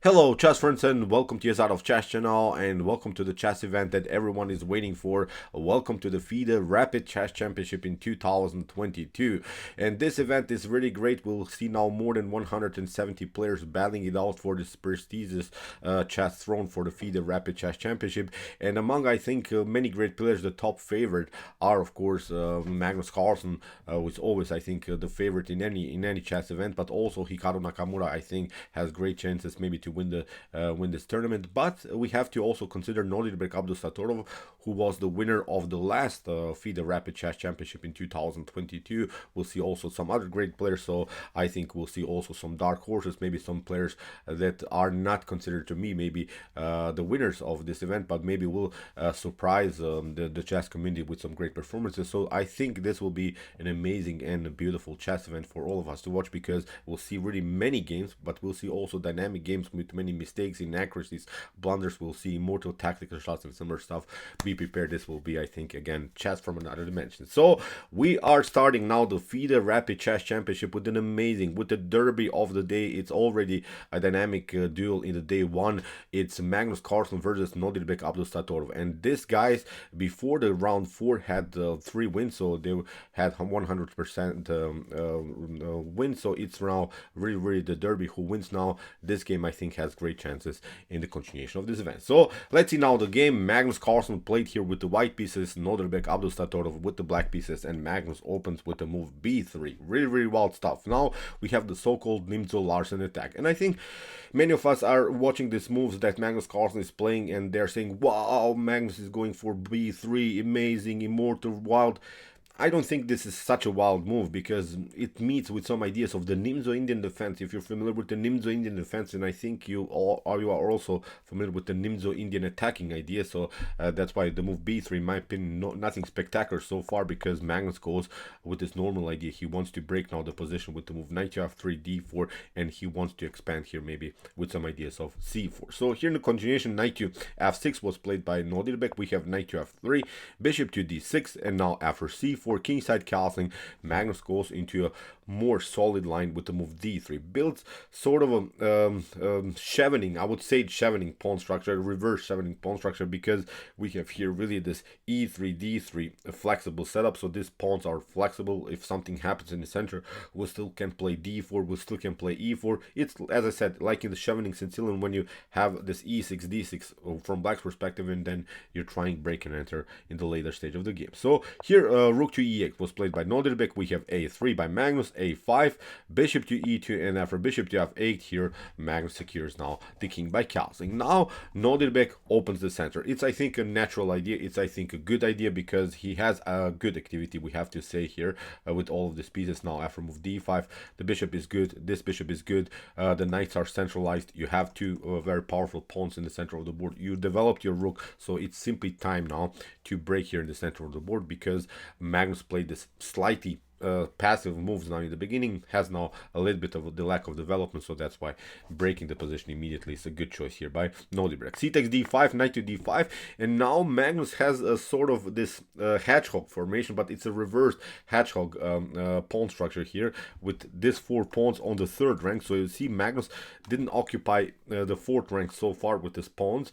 Hello chess friends and welcome to Jozarov chess channel and welcome to the chess event that everyone is waiting for. Welcome to the FIDE Rapid Chess Championship in 2022. And this event is really great. We'll see now more than 170 players battling it out for this prestigious chess throne for the FIDE Rapid Chess Championship. And among I think many great players, the top favorite are of course Magnus Carlsen, who is always I think the favorite in any chess event, but also Hikaru Nakamura I think has great chances maybe to win this tournament. But we have to also consider Abdusattorov, who was the winner of the last FIDE Rapid Chess Championship in 2022. We'll see also some other great players, so I think we'll see also some dark horses, maybe some players that are not considered to me maybe the winners of this event, but maybe will surprise the chess community with some great performances. So I think this will be an amazing and beautiful chess event for all of us to watch, because we'll see really many games, but we'll see also dynamic games with many mistakes, inaccuracies, blunders. We'll see immortal tactical shots and similar stuff. Be prepared. This will be, I think, again, chess from another dimension. So we are starting now the FIDE Rapid Chess Championship with the derby of the day. It's already a dynamic duel in the day one. It's Magnus Carlsen versus Abdusattorov. And these guys, before the round 4, had 3 wins, so they had 100% win. So it's now really the derby. Who wins now this game, I think, has great chances in the continuation of this event. So let's see now the game. Magnus Carlsen played here with the white pieces, Abdusattorov with the black pieces, and Magnus opens with the move b3. Really wild stuff. Now we have the so-called nimzo-larsen attack, and I think many of us are watching these moves that Magnus Carlsen is playing, and they're saying, wow, Magnus is going for b3, amazing, immortal, wild. I don't think this is such a wild move, because it meets with some ideas of the Nimzo-Indian defense. If you're familiar with the Nimzo-Indian defense, and I think you are also familiar with the Nimzo-Indian attacking idea, so that's why the move b3, in my opinion, nothing spectacular so far, because Magnus goes with this normal idea. He wants to break now the position with the move knight to f3, d4, and he wants to expand here maybe with some ideas of c4. So here in the continuation, knight to f6 was played by Nodirbek. We have knight to f3, bishop to d6, and now after c4, for kingside castling, Magnus goes into a more solid line with the move d3. Builds sort of a chevening, I would say chevening pawn structure, reverse chevening pawn structure, because we have here really this e3, d3 flexible setup. So these pawns are flexible. If something happens in the center, we still can play d4, we still can play e4. It's, as I said, like in the chevening Sicilian, when you have this e6, d6 from black's perspective, and then you're trying break and enter in the later stage of the game. So here rook to e8 was played by Nodirbek. We have a3 by Magnus, a5, bishop to e2, and after bishop to f8 here, Magnus secures now the king by castling. Now Nodirbek opens the center. It's, I think, a natural idea. It's, I think, a good idea, because he has a good activity, we have to say here, with all of these pieces. Now after move d5, the bishop is good, this bishop is good, the knights are centralized, you have two very powerful pawns in the center of the board, you developed your rook, so it's simply time now to break here in the center of the board, because Magnus played this slightly passive moves now in the beginning, has now a little bit of the lack of development, so that's why breaking the position immediately is a good choice here by Nodirbek. C takes d5, knight to d5, and now Magnus has a sort of this hedgehog formation, but it's a reversed hedgehog pawn structure here, with these 4 pawns on the 3rd rank. So you see Magnus didn't occupy the 4th rank so far with his pawns.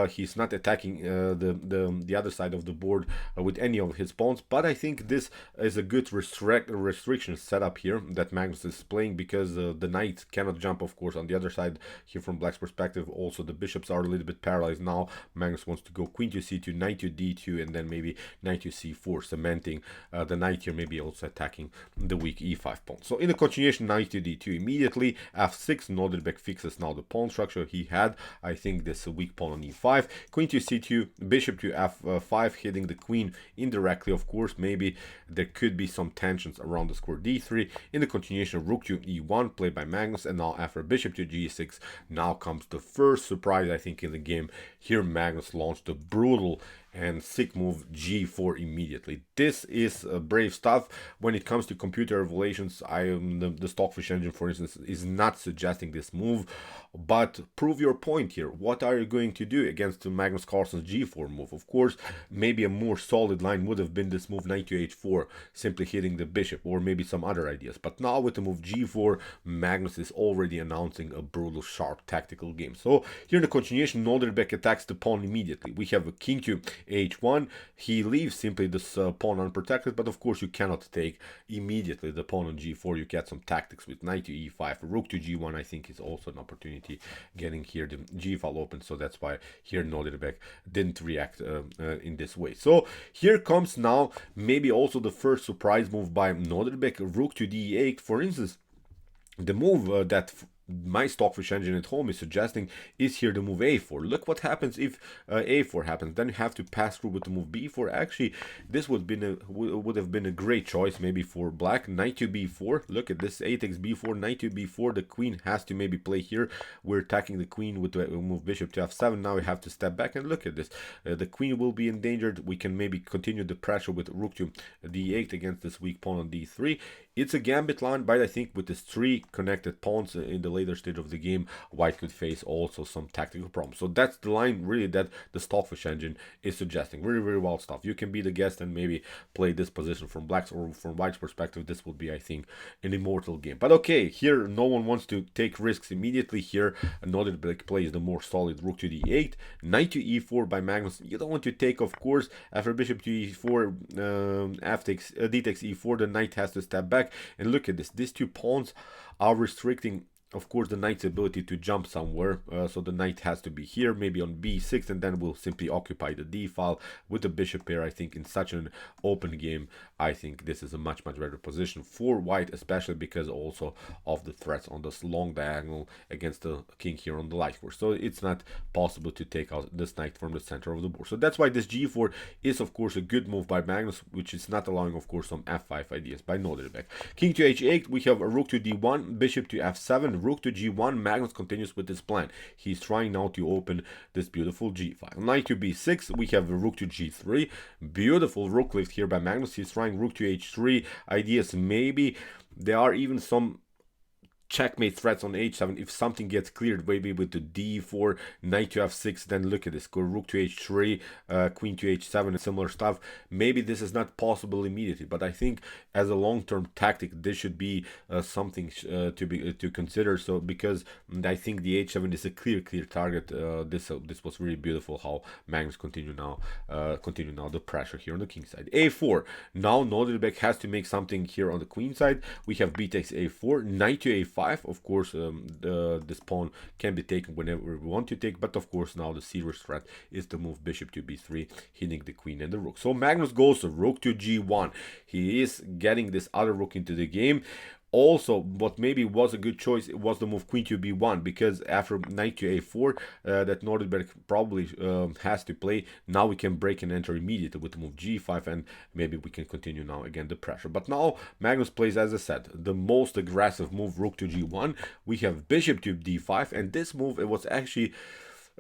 He's not attacking the other side of the board with any of his pawns, but I think this is a good restriction setup here that Magnus is playing, because the knight cannot jump, of course, on the other side here from black's perspective. Also the bishops are a little bit paralyzed. Now Magnus wants to go queen to c2, knight to d2, and then maybe knight to c4, cementing the knight here, maybe also attacking the weak e5 pawn. So in the continuation, knight to d2 immediately, f6, Nodirbek fixes now the pawn structure he had, I think, this weak pawn on e5, queen to c2, bishop to f5, hitting the queen indirectly, of course. Maybe there could be some tensions around the square d3. In the continuation, rook to e1 played by Magnus, and now after bishop to g6, now comes the first surprise, I think, in the game. Here Magnus launched a brutal and sick move g4 immediately. This is brave stuff. When it comes to computer evaluations, the Stockfish engine, for instance, is not suggesting this move, but prove your point here. What are you going to do against Magnus Carlsen's g4 move? Of course, maybe a more solid line would have been this move knight to h4, simply hitting the bishop, or maybe some other ideas. But now with the move g4, Magnus is already announcing a brutal, sharp tactical game. So here in the continuation, Norderbeck attacks the pawn immediately. We have a king to h1. He leaves simply this pawn unprotected, but of course you cannot take immediately the pawn on g4. You get some tactics with knight to e5, rook to g1. I think is also an opportunity, getting here the g file open. So that's why here Norderbeck didn't react in this way. So here comes now maybe also the first surprise move by Norderbeck, rook to d8. For instance, the move that my Stockfish engine at home is suggesting is here the move a4. Look what happens if a4 happens. Then you have to pass through with the move b4. Actually, this would have been a great choice maybe for black. Knight to b4. Look at this, a takes b4, knight to b4. The queen has to maybe play here. We're attacking the queen with the move bishop to f7. Now we have to step back, and look at this. The queen will be endangered. We can maybe continue the pressure with rook to d8 against this weak pawn on d3. It's a gambit line, but I think with these three connected pawns in the later stage of the game, white could face also some tactical problems. So that's the line really that the Stockfish engine is suggesting. Very, very wild stuff. You can be the guest and maybe play this position from black's or from white's perspective. This would be, I think, an immortal game. But okay, here no one wants to take risks immediately. Here Norderbeck plays the more solid rook to d8, knight to e4 by Magnus. You don't want to take, of course, after bishop to e4, f takes d takes e4. The knight has to step back. And look at this, these two pawns are restricting, of course, the knight's ability to jump somewhere. So the knight has to be here, maybe on b6, and then we'll simply occupy the d file with the bishop here. I think in such an open game, I think this is a much, much better position for white, especially because also of the threats on this long diagonal against the king here on the light course. So it's not possible to take out this knight from the center of the board. So that's why this g4 is, of course, a good move by Magnus, which is not allowing, of course, some f5 ideas by Norderbeck. King to h8, we have a rook to d1, bishop to f7, rook to g1. Magnus continues with this plan. He's trying now to open this beautiful g file. Knight to b6, we have a rook to g3. Beautiful rook lift here by Magnus. He's trying rook to h3 ideas. Maybe there are even some checkmate threats on h7 if something gets cleared, maybe with the d4, knight to f6. Then look at this, go rook to h3, queen to h7, and similar stuff. Maybe this is not possible immediately, but I think as a long-term tactic this should be something to consider. So because I think the h7 is a clear target. This was really beautiful how Magnus continue now the pressure here on the king side. a4, now Norderbeck has to make something here on the queen side. We have b takes a4, knight to a5. Of course, this pawn can be taken whenever we want to take, but of course now the serious threat is the move bishop to b3, hitting the queen and the rook. So Magnus goes rook to g1. He is getting this other rook into the game. Also, what maybe was a good choice was the move queen to b1, because after knight to a4 that Norderbeck probably has to play. Now we can break and enter immediately with the move g5, and maybe we can continue now again the pressure. But now Magnus plays, as I said, the most aggressive move, rook to g1. We have bishop to d5, and this move, it was actually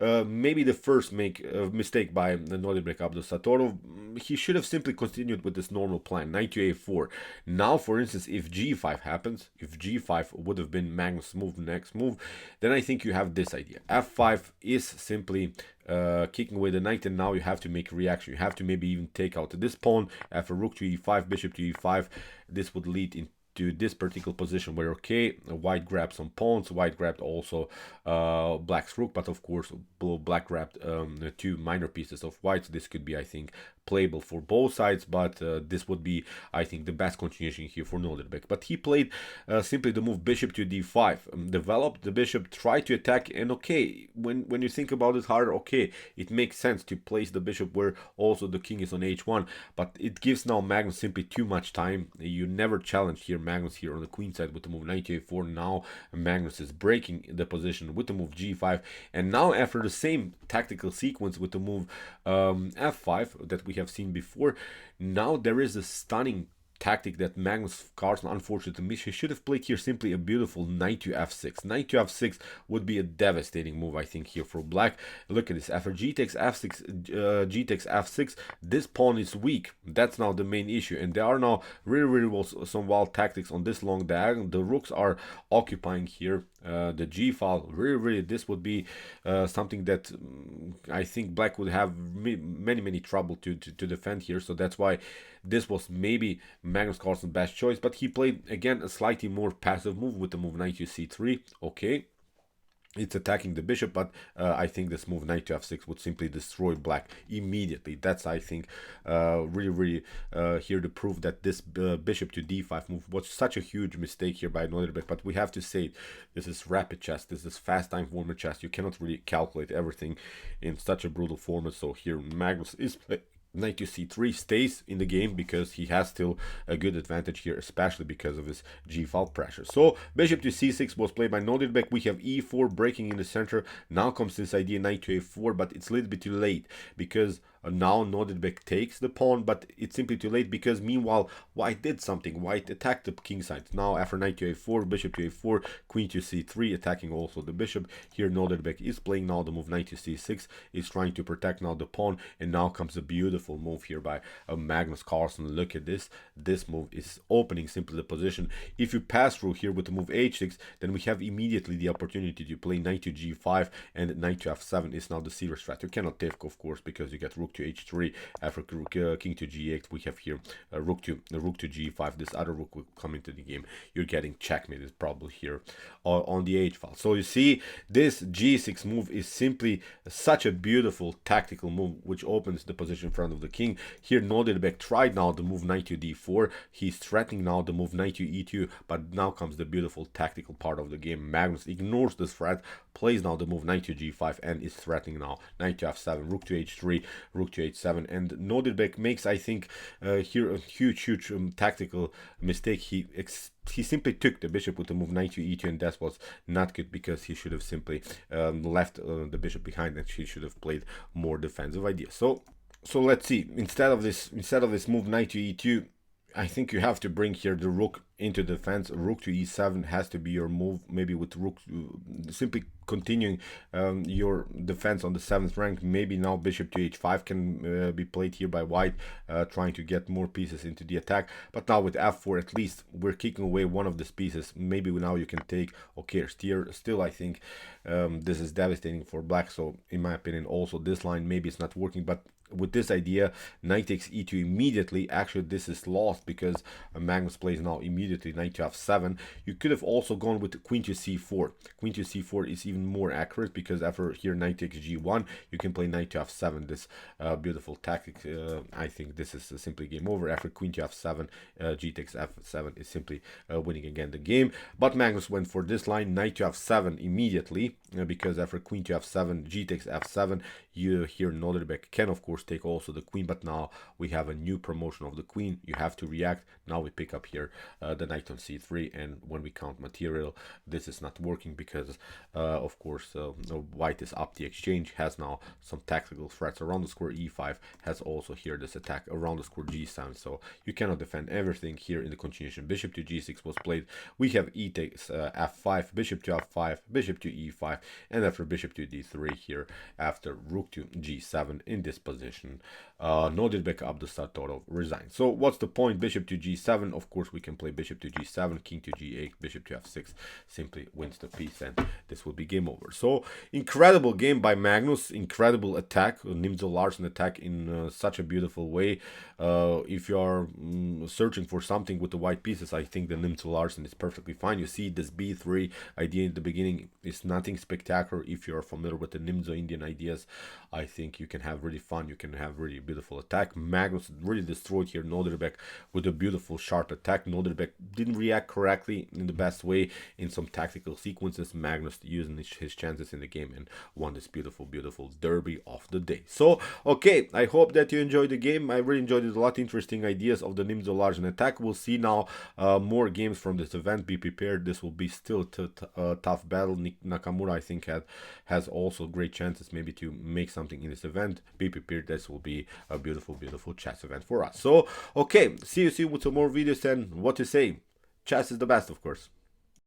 maybe the first mistake by Norderbeck Abdusattorov. He should have simply continued with this normal plan, knight to a4. Now, for instance, if g5 happens, if g5 would have been Magnus' next move, then I think you have this idea. f5 is simply kicking away the knight, and now you have to make a reaction. You have to maybe even take out this pawn after rook to e5, bishop to e5. This would lead into this particular position where, okay, white grabbed some pawns, white grabbed also black's rook, but of course black grabbed two minor pieces of white. So this could be, I think, playable for both sides, but this would be, I think, the best continuation here for Norderbeck. But he played simply the move bishop to d5, developed the bishop, tried to attack, and okay, when you think about it harder, okay, it makes sense to place the bishop where also the king is on h1, but it gives now Magnus simply too much time. You never challenge here Magnus here on the queen side with the move knight to a4. Now Magnus is breaking the position with the move g5, and now after the same tactical sequence with the move f5 that we have seen before, now there is a stunning tactic that Magnus Carlsen unfortunately missed. He should have played here simply a beautiful knight to f6. Knight to f6 would be a devastating move, I think, here for black. Look at this. After g takes f6, g takes f6, this pawn is weak. That's now the main issue. And there are now really well some wild tactics on this long diagonal. The rooks are occupying here the g file. Really, this would be something that I think black would have many trouble to defend here. So that's why this was maybe Magnus Carlsen's best choice, but he played again a slightly more passive move with the move knight to c3. Okay, it's attacking the bishop, but I think this move knight to f6 would simply destroy black immediately. That's, I think, really here to prove that this bishop to d5 move was such a huge mistake here by Norderbeck. But we have to say, this is rapid chess, this is fast time format chess. You cannot really calculate everything in such a brutal format. So here Magnus is knight to c3 stays in the game because he has still a good advantage here, especially because of his g-file pressure. So bishop to c6 was played by Norderbeck. We have e4 breaking in the center. Now comes this idea knight to a4, but it's a little bit too late because now Norderbeck takes the pawn, but it's simply too late because meanwhile white did something. White attacked the king side. Now after knight to a4, bishop to a4, queen to c3, attacking also the bishop. Here Norderbeck is playing now the move knight to c6, is trying to protect now the pawn, and now comes a beautiful move here by Magnus Carlsen. Look at this. This move is opening simply the position. If you pass through here with the move h6, then we have immediately the opportunity to play knight to g5, and knight to f7 is now the serious threat. You cannot take, of course, because you get rook to h3. After king to g8, we have here rook to g5. This other rook will come into the game. You're getting checkmated probably here on the h file. So you see, this g6 move is simply such a beautiful tactical move which opens the position in front of the king. Here Norderbeck tried now the move knight to d4. He's threatening now the move knight to e2, but now comes the beautiful tactical part of the game. Magnus ignores this threat, plays now the move knight to g5, and is threatening now knight to f7, rook to h3, rook to h7. And Norderbeck makes, I think, here a huge tactical mistake. He simply took the bishop with the move knight to e2, and that was not good because he should have simply left the bishop behind, and he should have played more defensive ideas. So let's see. Instead of this move knight to e2, I think you have to bring here the rook into defense. Rook to e7 has to be your move, maybe with rook simply continuing your defense on the 7th rank. Maybe now bishop to h5 can be played here by white, trying to get more pieces into the attack. But now with f4, at least we're kicking away one of these pieces. Maybe now you can take, okay, still I think this is devastating for black. So in my opinion, also this line maybe it's not working, but with this idea, knight takes e2 immediately. Actually, this is lost because Magnus plays now immediately knight to f7. You could have also gone with queen to c4. Queen to c4 is even more accurate because after here knight takes g1, you can play knight to f7. This beautiful tactic. I think this is simply game over. After queen to f7, g takes f7 is simply winning again the game. But Magnus went for this line, knight to f7 immediately, because after queen to f7, g takes f7. You here Norderbeck can of course take also the queen, but now we have a new promotion of the queen. You have to react. Now we pick up here the knight on c3, and when we count material, this is not working because of course white is up the exchange, has now some tactical threats around the square. e5 has also here this attack around the square g7, so you cannot defend everything here in the continuation. Bishop to g6 was played. We have e takes f5, bishop to f5, bishop to e5, and after bishop to d3 here, after rook to g7 in this position, Norderbeck Abdusattorov resigned. So what's the point? Bishop to g7, of course we can play bishop to g7, king to g8, bishop to f6, simply wins the piece, and this will be game over. So incredible game by Magnus, incredible attack, nimzo-larsen attack in such a beautiful way. If you are searching for something with the white pieces, I think the nimzo-larsen is perfectly fine. You see this b3 idea in the beginning is nothing spectacular. If you are familiar with the nimzo Indian ideas, I think you can have really fun, you can have really beautiful attack. Magnus really destroyed here Norderbeck with a beautiful sharp attack. Norderbeck didn't react correctly in the best way in some tactical sequences. Magnus using his chances in the game and won this beautiful derby of the day. So okay, I hope that you enjoyed the game. I really enjoyed it a lot. Interesting ideas of the nimzo-larsen attack. We'll see now more games from this event. Be prepared, this will be still a tough battle. Nakamura I think has also great chances maybe to make something in this event. Be prepared. this will be a beautiful, beautiful chess event for us. So, okay, see you soon with some more videos, and what to say. Chess is the best, of course.